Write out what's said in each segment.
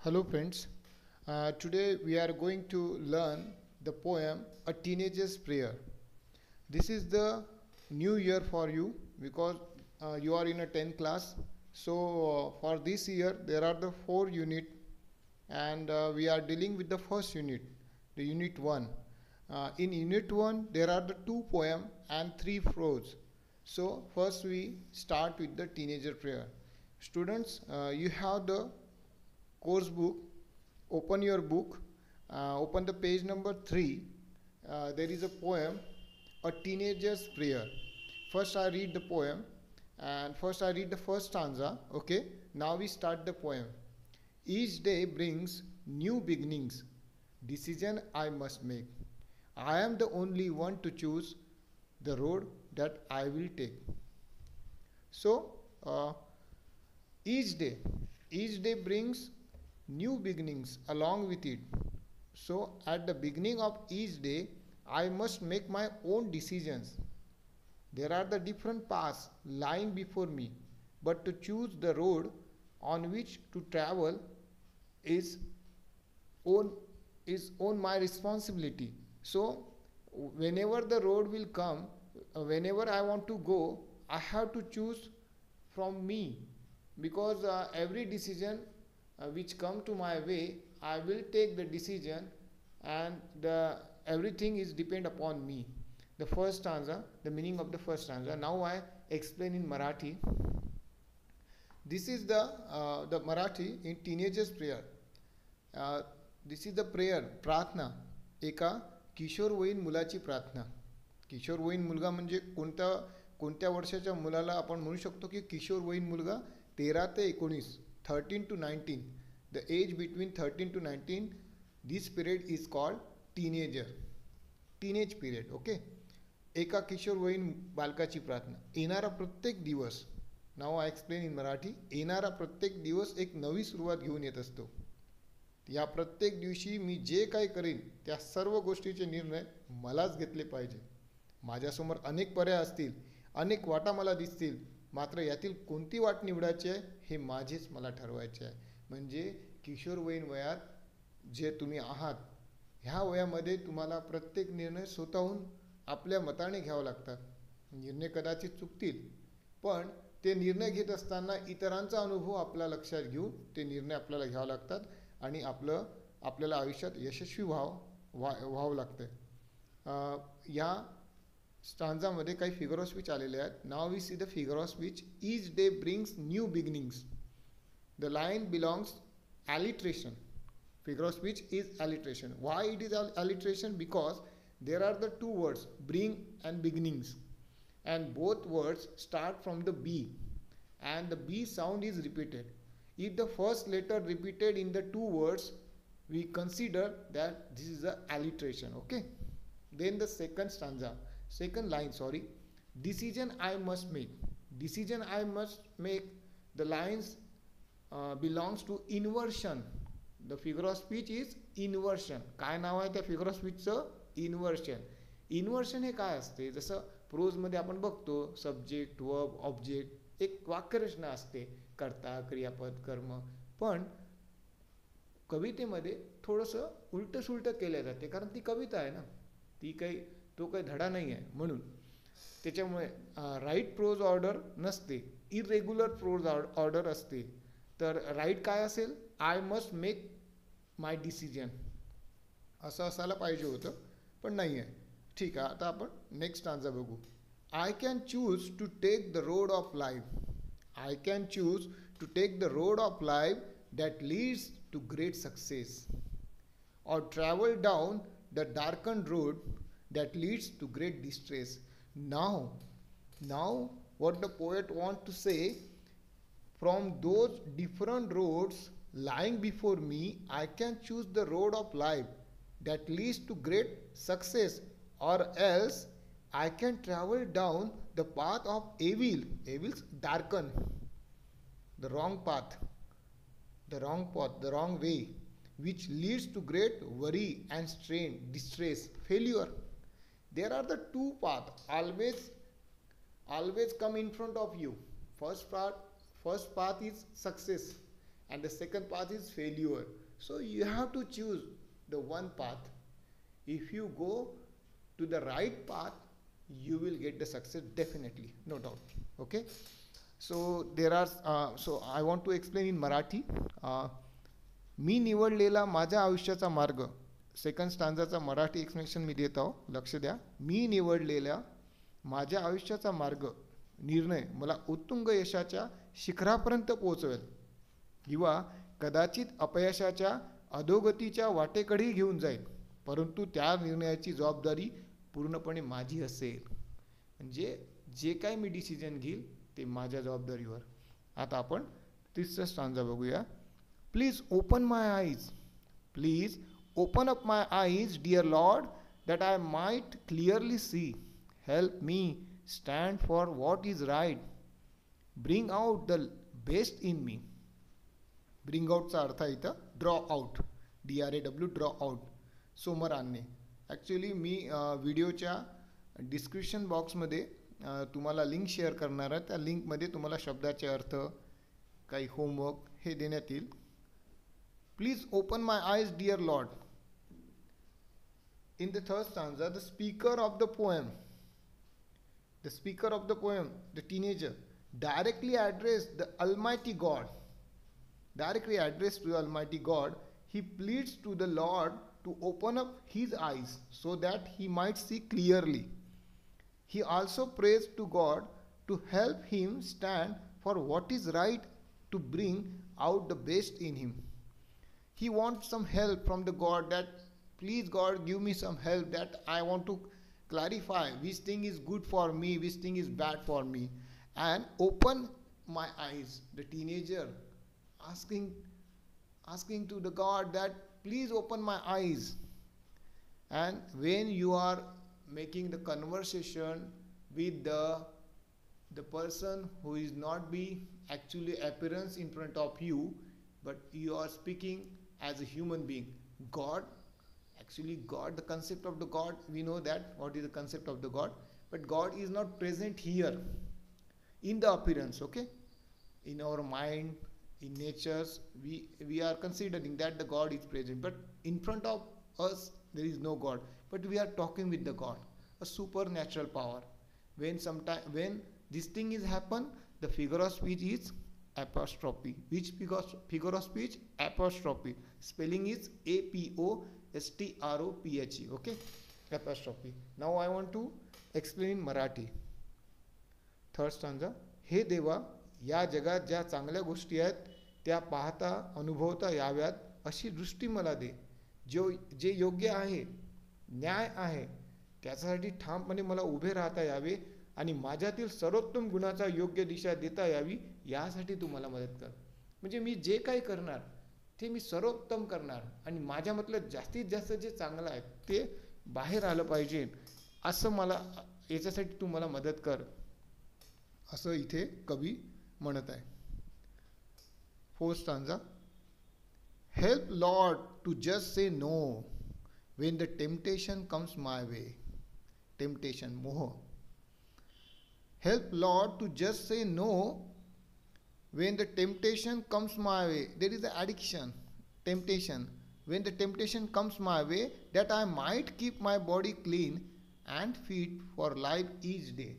Hello friends, today we are going to learn the poem A Teenager's Prayer. This is the new year for you because you are in a 10th class. So for this year there are the 4 unit and we are dealing with the first unit, the unit 1. In unit 1 there are the 2 poem and 3 prose. So first we start with the teenager prayer. Students, you have the course book. Open your book, open the page number 3. There is a poem, A Teenager's Prayer. First I read the poem, and first I read the first stanza. Okay, now we start the poem. Each day brings new beginnings, decision I must make. I am the only one to choose the road that I will take. So each day each day brings new beginnings along with it. So at the beginning of each day I must make my own decisions. There are the different paths lying before me, but to choose the road on which to travel is on on my responsibility. So whenever the road will come, whenever I want to go, I have to choose from me, because every decision which come to my way, I will take the decision, and everything is depend upon me. The first stanza, the meaning of the first stanza. Now I explain in Marathi. This is the Marathi in teenager's prayer. uh, this is the prayer, प्रार्थना, एका किशोरवयीन मुलाची प्रार्थना. किशोरवयीन मुलगा म्हणजे कोणत्या कोणत्या वर्षाच्या मुलाला आपण म्हणू शकतो की किशोरवयीन मुलगा 13 ते 19, 13 to 19, the age between 13 to 19. This period is called teenager, teenage period. Okay, एका किशोरवयीन बालकाची प्रार्थना. येणारा प्रत्येक दिवस, नाव आय एक्सप्लेन इन मराठी, येणारा प्रत्येक दिवस एक नवी सुरुवात घेऊन येत असतो. या प्रत्येक दिवशी मी जे काही करेन त्या सर्व गोष्टीचे निर्णय मलाच घेतले पाहिजे. माझ्यासमोर अनेक पर्याय असतील, अनेक वाटा मला दिसतील, मात्र यातील कोणती वाट निवडायची आहे हे माझेच मला ठरवायचे आहे. म्हणजे किशोरवयीन वयात जे तुम्ही आहात, ह्या वयामध्ये तुम्हाला प्रत्येक निर्णय स्वतःहून आपल्या मताने घ्यावा लागतात. निर्णय कदाचित चुकतील, पण ते निर्णय घेत असताना इतरांचा अनुभव आपल्या लक्षात घेऊन ते निर्णय आपल्याला घ्यावे लागतात आणि आपल्याला आयुष्यात यशस्वी व्हावं लागतं. या स्टांजामध्ये काही फिगर ऑफ स्पीच आलेले आहेत. Now we see the figure of speech. Each day brings new beginnings. The line belongs alliteration. Figure of speech is alliteration. Why it is alliteration? Because there are the two words, bring and beginnings, and both words start from the B, and the B sound is repeated. If the first letter repeated in the two words, we consider that this is a alliteration. Okay, then the second line, decision I must make. Decision I must make, the lines belongs to inversion. The figure of speech is inversion. काय नाव आहे त्या figure of स्पीचचं? Inversion. Inversion हे काय असते? जसं प्रोजमध्ये आपण बघतो, subject, verb, object, एक वाक्यरचना असते, कर्ता, क्रियापद, कर्म. पण कवितेमध्ये थोडंसं उलट सुलट केलं जाते, कारण ती कविता आहे ना, तो काही धडा नाही आहे. म्हणून त्याच्यामुळे राईट प्रोज ऑर्डर नसते, इरेग्युलर प्रोज ऑर्डर असते. तर राईट काय असेल? I must make my decision असं असायला पाहिजे होतं, पण नाही आहे. ठीक आहे, आता आपण नेक्स्ट स्टांजा बघू. I can choose to take the road of life. I can choose to take the road of life that leads to great success, or travel down the darkened road that leads to great distress. Now what the poet wants to say, from those different roads lying before me, I can choose the road of life that leads to great success, or else I can travel down the path of evil. Evils darken, the wrong path, the wrong way, which leads to great worry and strain, distress, failure. There are the two paths always come in front of you. First path is success, and the second path is failure. So you have to choose the one path. If you go to the right path, you will get the success definitely, no doubt. Okay. So there are so I want to explain in Marathi. मी निवडलेला माझ्या आयुष्याचा मार्ग, second स्टांजाचा Marathi explanation मी देत आहो, लक्ष द्या. मी निवडलेला माझ्या आयुष्याचा मार्ग, निर्णय मला उत्तुंग यशाच्या शिखरापर्यंत पोहोचवेल किंवा कदाचित अपयशाच्या अधोगतीच्या वाटेकडेही घेऊन जाईल, परंतु त्या निर्णयाची जबाबदारी पूर्णपणे माझी असेल. म्हणजे जे काय मी डिसिजन घेईल ते माझ्या जबाबदारीवर. आता आपण तिसरा स्टांजा बघूया. Please open my eyes, please open up my eyes dear lord, that I might clearly see. Help me stand for what is right. Bring out the best in me. Bring आउटचा अर्थ आहे इथं draw out, DRAW, draw out, समोर आणणे. Actually मी व्हिडिओच्या description बॉक्समध्ये तुम्हाला link share करणार आहे. त्या लिंकमध्ये तुम्हाला शब्दाचे अर्थ, काही होमवर्क हे देण्यात येईल. Please open my eyes dear Lord. In the third stanza, the speaker of the poem, the teenager, directly addressed the Almighty God. Directly addressed to the Almighty God, he pleads to the Lord to open up his eyes so that he might see clearly. He also prays to God to help him stand for what is right, to bring out the best in him. He wants some help from the God, that please God give me some help, that I want to clarify which thing is good for me, which thing is bad for me, and open my eyes. The teenager asking to the God that please open my eyes. And when you are making the conversation with the person who is not be actually appearance in front of you, but you are speaking as a human being, God, actually God, the concept of the God, we know that what is the concept of the God, but God is not present here in the appearance. Okay, in our mind, in natures, we are considering that the God is present, but in front of us there is no God, but we are talking with the God, a supernatural power. When this thing is happen, the figure of speech is apostrophe. Which figure of speech? Apostrophe. Spelling is APOSTROPHE. Okay, apostrophe. Now I want to explain in Marathi. Third stanza. हे देवा, या जगात ज्या चांगल्या गोष्टी आहेत त्या पाहता अनुभवता याव्यात अशी दृष्टी मला दे. जे योग्य आहे, न्याय आहे, त्याच्यासाठी ठामपणे मला उभे राहता यावे आणि माझ्यातील सर्वोत्तम गुणाचा योग्य दिशा देता यावी, यासाठी तू मला मदत कर. म्हणजे मी जे काही करणार ते मी सर्वोत्तम करणार आणि माझ्यामधलं जास्तीत जास्त जे चांगलं आहे ते बाहेर आलं पाहिजे, असं मला, याच्यासाठी तू मला मदत कर, असं इथे कवी म्हणत आहे. Fourth stanza. Help lord to just say no when the temptation comes my way. Temptation, moha. Help Lord to just say no when the temptation comes my way. There is an addiction, temptation. When the temptation comes my way, that I might keep my body clean and fit for life each day.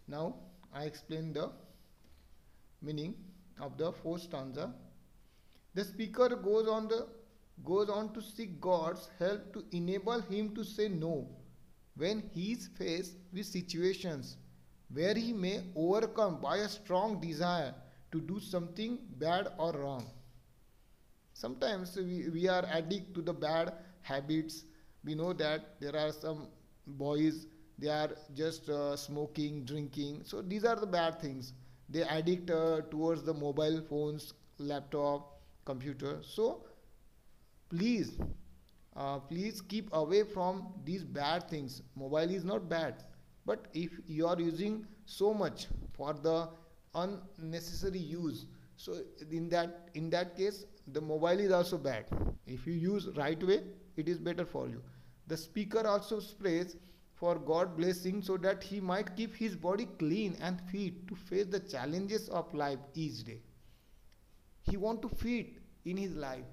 Now I explain the meaning of the fourth stanza. The speaker goes on to seek God's help to enable him to say no when he is faced with situations where he may overcome by a strong desire to do something bad or wrong. Sometimes we are addicted to the bad habits. We know that there are some boys, they are just smoking, drinking. So these are the bad things. They addict towards the mobile phones, laptop, computer. So please keep away from these bad things. Mobile is not bad, but if you are using so much for the unnecessary use, so in that case the mobile is also bad. If you use right way, it is better for you. The speaker also prays for God blessing so that he might keep his body clean and fit to face the challenges of life each day. he want to fit in his life,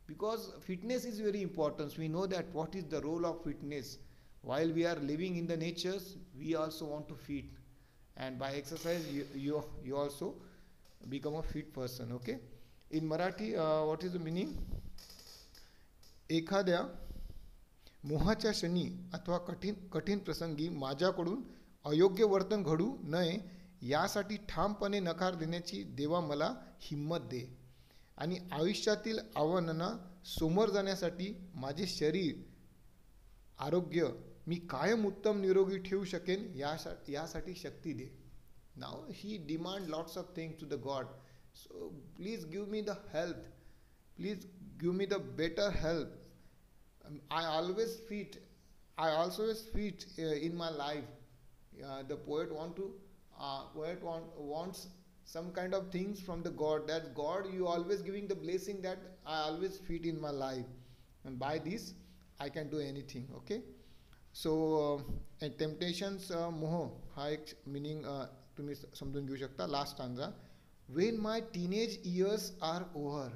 because fitness is very important. We know that what is the role of fitness. While we are living in the natures, we also want to fit, and by exercise you also become a fit person. Okay. In Marathi, what is the meaning? एखाद्या मोहाच्या क्षणी अथवा कठीण कठीण प्रसंगी माझ्याकडून अयोग्य वर्तन घडू नये यासाठी ठामपणे नकार देण्याची देवा मला हिम्मत दे, आणि आयुष्यातील आव्हानांना समोर जाण्यासाठी माझे शरीर आरोग्य मी कायम उत्तम निरोगी ठेवू शकेन यासाठी शक्ती दे. Now he demand lots of things to the God. So please give me the health, please give me the better health. I always fit, I always fit in my life. The poet wants some kind of things from the God, that God you always giving the blessing that I always fit in my life, and by this I can do anything. Okay. So temptations, मोह हा एक meaning तुम्ही समजून घेऊ शकता. Last stanza. When my teenage years are over,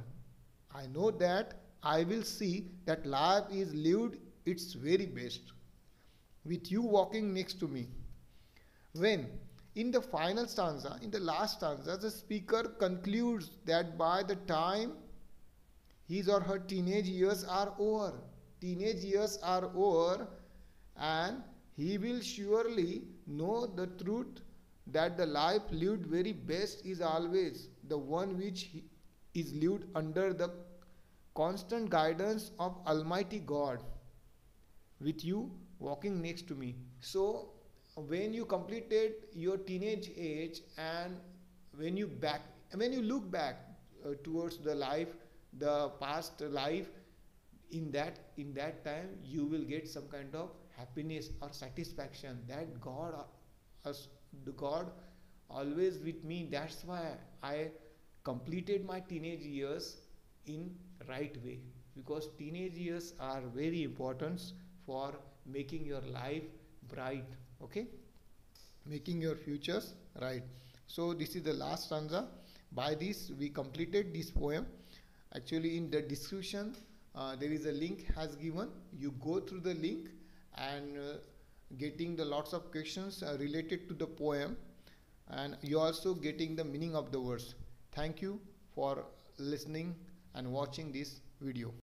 I know that I will see that life is lived its very best with you walking next to me. When in the final stanza, in the last stanza, the speaker concludes that by the time his or her teenage years are over, and he will surely know the truth that the life lived very best is always the one which is lived under the constant guidance of Almighty God, with you walking next to me. So when you completed your teenage age, and when you look back towards the life, the past life, in that time you will get some kind of happiness or satisfaction, that God always with me. That's why I completed my teenage years in right way, because teenage years are very important for making your life bright. Okay, making your futures right. So this is the last stanza. By this we completed this poem. Actually, in the description there is a link has given. You go through the link and getting the lots of questions related to the poem, and you also getting the meaning of the words. Thank you for listening and watching this video.